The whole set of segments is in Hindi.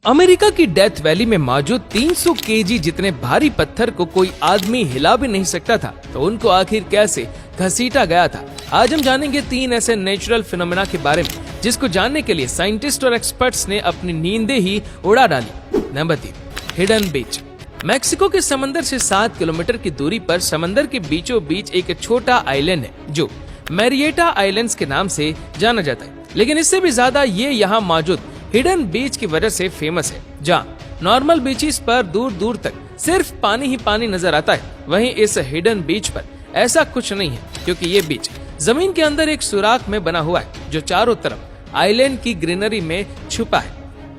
अमेरिका की डेथ वैली में मौजूद 300 केजी जितने भारी पत्थर को कोई आदमी हिला भी नहीं सकता था, तो उनको आखिर कैसे घसीटा गया था। आज हम जानेंगे 3 ऐसे नेचुरल फिनोमेना के बारे में जिसको जानने के लिए साइंटिस्ट और एक्सपर्ट्स ने अपनी नींदें ही उड़ा डाली। नंबर 3, हिडन बीच। मैक्सिको के समंदर से 7 किलोमीटर की दूरी पर समंदर के बीचों बीच एक छोटा आइलैंड है जो मैरिएटा आइलैंड्स के नाम से जाना जाता है, लेकिन इससे भी ज्यादा ये यहाँ मौजूद हिडन बीच की वजह से फेमस है। जहाँ नॉर्मल बीचेस पर दूर दूर तक सिर्फ पानी ही पानी नजर आता है, वहीं इस हिडन बीच पर ऐसा कुछ नहीं है, क्योंकि ये बीच जमीन के अंदर एक सुराख में बना हुआ है जो चारों तरफ आइलैंड की ग्रीनरी में छुपा है।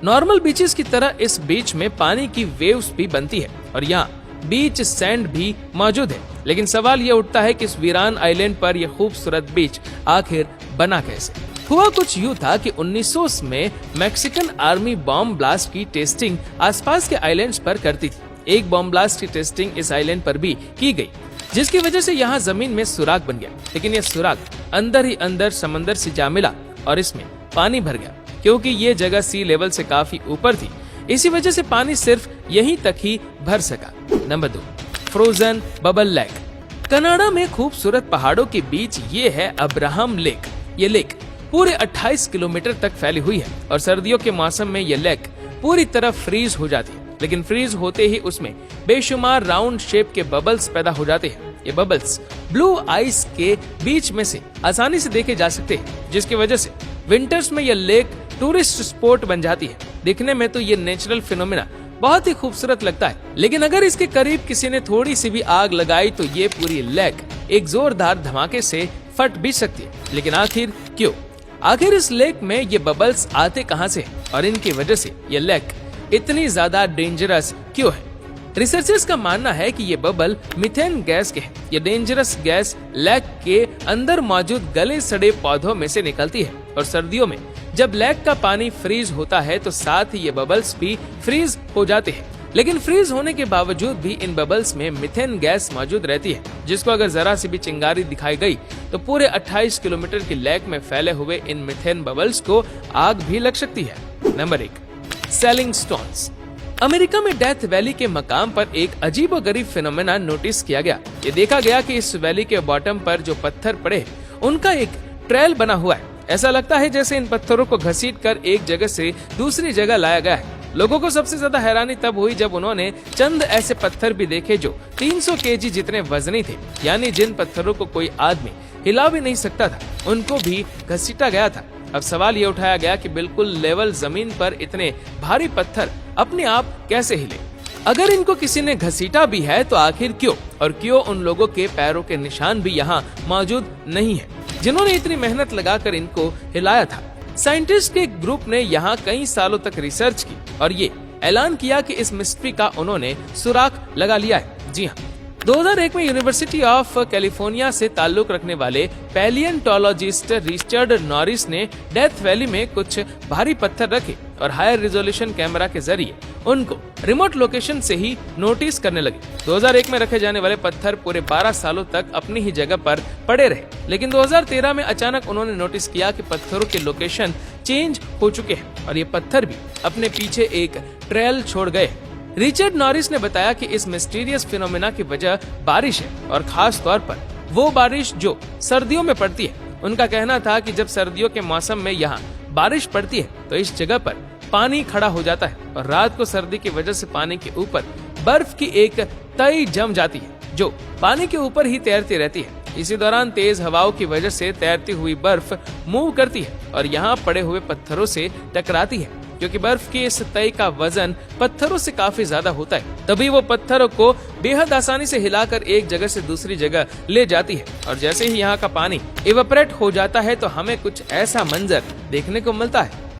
नॉर्मल बीचेस की तरह इस बीच में पानी की वेव्स भी बनती है और यहाँ बीच सैंड भी मौजूद है, लेकिन सवाल ये उठता है कि इस वीरान आइलैंड पर यह खूबसूरत बीच आखिर बना कैसे। हुआ कुछ यूँ था कि 1900 में मैक्सिकन आर्मी बॉम्ब ब्लास्ट की टेस्टिंग आसपास के आइलैंड्स पर करती थी। एक बॉम्ब ब्लास्ट की टेस्टिंग इस आइलैंड पर भी की गई, जिसकी वजह से यहाँ जमीन में सुराख बन गया, लेकिन यह सुराख अंदर ही अंदर समंदर से जा मिला और इसमें पानी भर गया। क्योंकि ये जगह सी लेवल से काफी ऊपर थी, इसी वजह से पानी सिर्फ यहीं तक ही भर सका। Number 2, frozen bubble lake. Canada में खूबसूरत पहाड़ों के बीच ये है अब्राहम लेक। ये लेक पूरे 28 किलोमीटर तक फैली हुई है और सर्दियों के मौसम में यह लेक पूरी तरह फ्रीज हो जाती है, लेकिन फ्रीज होते ही उसमें बेशुमार राउंड शेप के बबल्स पैदा हो जाते हैं। ये बबल्स ब्लू आइस के बीच में से आसानी से देखे जा सकते हैं, जिसकी वजह से विंटर्स में यह लेक टूरिस्ट स्पॉट बन जाती है। दिखने में तो ये नेचुरल फिनोमेना बहुत ही खूबसूरत लगता है, लेकिन अगर इसके करीब किसी ने थोड़ी सी भी आग लगाई तो ये पूरी लेक एक जोरदार धमाके से फट भी सकती है। लेकिन आखिर क्यों? आखिर इस लेक में ये बबल्स आते कहां से और इनकी वजह से ये लेक इतनी ज्यादा डेंजरस क्यों है? रिसर्चर्स का मानना है कि ये बबल मीथेन गैस के हैं। ये डेंजरस गैस लेक के अंदर मौजूद गले सड़े पौधों में से निकलती है और सर्दियों में जब लेक का पानी फ्रीज होता है तो साथ ही ये बबल्स भी फ्रीज हो जाते हैं। लेकिन फ्रीज होने के बावजूद भी इन बबल्स में मीथेन गैस मौजूद रहती है, जिसको अगर जरा सी भी चिंगारी दिखाई गई तो पूरे 28 किलोमीटर की लेक में फैले हुए इन मीथेन बबल्स को आग भी लग सकती है। Number 1, selling stones. अमेरिका में डेथ वैली के मकाम पर एक अजीबोगरीब फिनोमेना नोटिस किया गया। ये देखा गया कि इस वैली के बॉटम पर जो पत्थर पड़े उनका एक ट्रेल बना हुआ है। ऐसा लगता है जैसे इन पत्थरों को घसीट कर एक जगह से दूसरी जगह लाया गया है। लोगों को सबसे ज्यादा हैरानी तब हुई जब उन्होंने चंद ऐसे पत्थर भी देखे जो 300 केजी जितने वजनी थे, यानी जिन पत्थरों को कोई आदमी हिला भी नहीं सकता था, उनको भी घसीटा गया था। अब सवाल ये उठाया गया कि बिल्कुल लेवल जमीन पर इतने भारी पत्थर अपने आप कैसे हिले? अगर इनको किसी ने घसीटा भी है तो आखिर क्यों? और क्यों उन लोगों के पैरों के निशान भी यहाँ मौजूद नहीं है जिन्होंने इतनी मेहनत लगाकर इनको हिलाया था? साइंटिस्ट के एक ग्रुप ने यहाँ कई सालों तक रिसर्च की और ये ऐलान किया कि इस मिस्ट्री का उन्होंने सुराख लगा लिया है। जी हाँ, 2001 में यूनिवर्सिटी ऑफ कैलिफोर्निया से ताल्लुक रखने वाले पैलियंटोलॉजिस्ट रिचर्ड नॉरिस ने डेथ वैली में कुछ भारी पत्थर रखे और हायर रिजोल्यूशन कैमरा के जरिए उनको रिमोट लोकेशन से ही नोटिस करने लगे। 2001 में रखे जाने वाले पत्थर पूरे 12 सालों तक अपनी ही जगह पर पड़े रहे, लेकिन 2013 में अचानक उन्होंने नोटिस किया कि पत्थरों के लोकेशन चेंज हो चुके हैं और ये पत्थर भी अपने पीछे एक ट्रेल छोड़ गए। रिचर्ड नॉरिस ने बताया कि इस मिस्टीरियस फिनोमेना की वजह बारिश है और खास तौर पर वो बारिश जो सर्दियों में पड़ती है। उनका कहना था कि जब सर्दियों के मौसम में यहाँ बारिश पड़ती है तो इस जगह पर पानी खड़ा हो जाता है और रात को सर्दी की वजह से पानी के ऊपर बर्फ की एक तई जम जाती है जो पानी के ऊपर ही तैरती रहती है। इसी दौरान तेज हवाओं की वजह से तैरती हुई बर्फ मूव करती है और यहाँ पड़े हुए पत्थरों से टकराती है। क्योंकि बर्फ की इस तय का वजन पत्थरों से काफी ज्यादा होता है, तभी वो पत्थरों को बेहद आसानी से हिलाकर एक जगह से दूसरी जगह ले जाती है और जैसे ही यहाँ का पानी इवेपोरेट हो जाता है तो हमें कुछ ऐसा मंजर देखने को मिलता है।